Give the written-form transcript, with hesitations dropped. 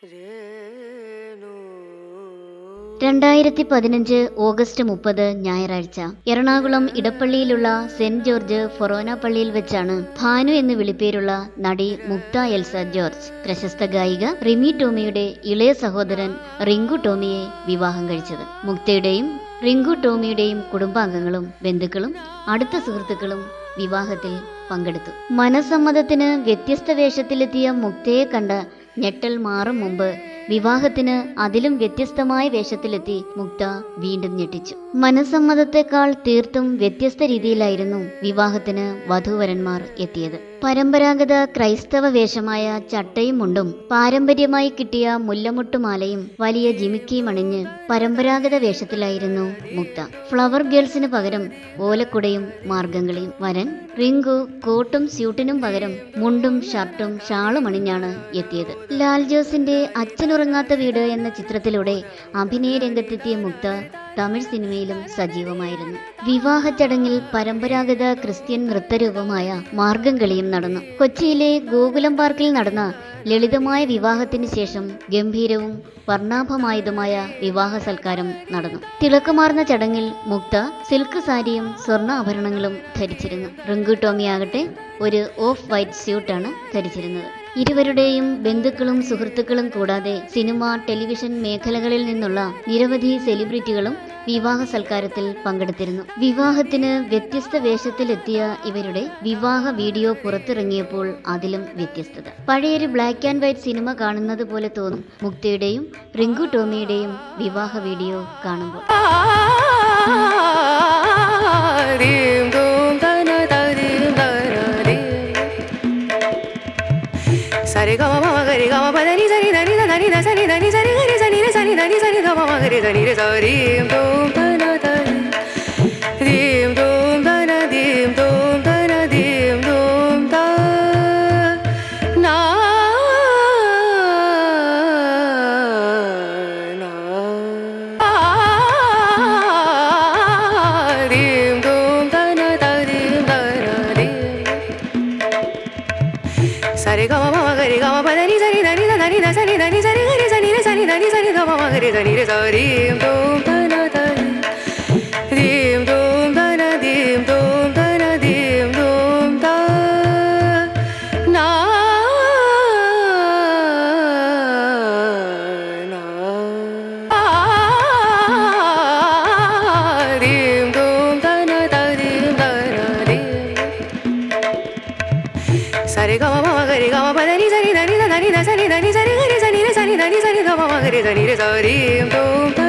2015 August 30 ഞായറാഴ്ച Ernakulam ഇടപ്പള്ളിയിലുള്ള saint George ഫൊറോന പള്ളിയിൽ വെച്ചാണ് ഭാനു എന്ന് വിളിപ്പേരുള്ള നടി മുക്ത എൽസ ജോർജ് പ്രശസ്ത ഗായിക റിമി ടോമിയുടെ ഇളയ സഹോദരൻ റിങ്കു ടോമിയെ വിവാഹം കഴിച്ചത്. മുക്തയുടെയും റിങ്കു ടോമിയുടെയും കുടുംബാംഗങ്ങളും ബന്ധുക്കളും അടുത്ത സുഹൃത്തുക്കളും വിവാഹത്തിൽ പങ്കെടുത്തു. മനസമ്മതത്തിന് വ്യത്യസ്ത വേഷത്തിലെത്തിയ മുക്തയെ കണ്ട ഞെട്ടൽ മാറും മുമ്പ് വിവാഹത്തിന് അതിലും വ്യത്യസ്തമായ വേഷത്തിലെത്തി മുക്ത വീണ്ടും ഞെട്ടിച്ചു. മനസമ്മതത്തെക്കാൾ തീർത്തും വ്യത്യസ്ത രീതിയിലായിരുന്നു വിവാഹത്തിന് വധൂവരന്മാർ എത്തിയത്. പരമ്പരാഗത ക്രൈസ്തവ വേഷമായ ചട്ടയും മുണ്ടും പാരമ്പര്യമായി കിട്ടിയ മുല്ലമുട്ടുമാലയും വലിയ ജിമിക്കിയും അണിഞ്ഞ് പരമ്പരാഗത വേഷത്തിലായിരുന്നു മുക്ത. ഫ്ലവർ ഗേൾസിന് പകരം ഓലക്കുടയും മാർഗംകളിയും. വരൻ റിങ്കു കോട്ടും സ്യൂട്ടിനും പകരം മുണ്ടും ഷർട്ടും ഷാളും അണിഞ്ഞാണ് എത്തിയത്. ലാൽ ജോസിന്റെ അച്ഛനുറങ്ങാത്ത വീട് എന്ന ചിത്രത്തിലൂടെ അഭിനയ രംഗത്തെത്തിയ മുക്ത തമിഴ് സിനിമയിലും സജീവമായിരുന്നു. വിവാഹ ചടങ്ങിൽ പരമ്പരാഗത ക്രിസ്ത്യൻ നൃത്തരൂപമായ മാർഗംകളിയും നടന്നു. കൊച്ചിയിലെ ഗോകുലം പാർക്കിൽ നടന്ന ലളിതമായ വിവാഹത്തിന് ശേഷം ഗംഭീരവും വർണ്ണാഭമായതുമായ വിവാഹ സൽക്കാരം നടന്നു. തിളക്കമാർന്ന ചടങ്ങിൽ മുക്ത സിൽക്ക് സാരിയും സ്വർണ്ണ ആഭരണങ്ങളും ധരിച്ചിരുന്നു. റിങ്കു ടോമിയാകട്ടെ ഒരു ഓഫ് വൈറ്റ് സ്യൂട്ടാണ് ധരിച്ചിരുന്നത്. ഇരുവരുടെയും ബന്ധുക്കളും സുഹൃത്തുക്കളും കൂടാതെ സിനിമ, ടെലിവിഷൻ മേഖലകളിൽ നിന്നുള്ള നിരവധി സെലിബ്രിറ്റികളും വിവാഹ സൽക്കാരത്തിൽ പങ്കെടുത്തിരുന്നു. വിവാഹത്തിന് വ്യത്യസ്ത വേഷത്തിലെത്തിയ ഇവരുടെ വിവാഹ വീഡിയോ പുറത്തിറങ്ങിയപ്പോൾ അതിലും വ്യത്യസ്തത. പഴയൊരു ബ്ലാക്ക് ആൻഡ് വൈറ്റ് സിനിമ കാണുന്നത് പോലെ തോന്നും മുക്തയുടെയും റിങ്കു ടോമിയുടെയും വിവാഹ വീഡിയോ കാണുമ്പോൾ. Sari ga ma gari ga ma pa da ni sa ni da ni da da ni da sa ni da ni sa ni ga ni sa ni re sa ni da ni sa ni da ma gari da ni re sa rim dum da na da rim dum da na dim dum da na dim dum da na na rim dum da na da rim da na rim Sari ga ma gari ga ma pa da ni sa ni da ni da da ni da sa ni da ni sa ni ga ni sa ni re sa ni da ni sa ni da ma gari da ni re sa rim dum da na da rim dum da na dim dum da na dim dum da na na rim dum da na da rim da na rim Sari ga ma gari ga ma pa da ni sa ni da ni da da ni da sa ni da ni sa ni ga ni sa ni re sa ni da ni sa ni da ma gari da ni re sa rim dum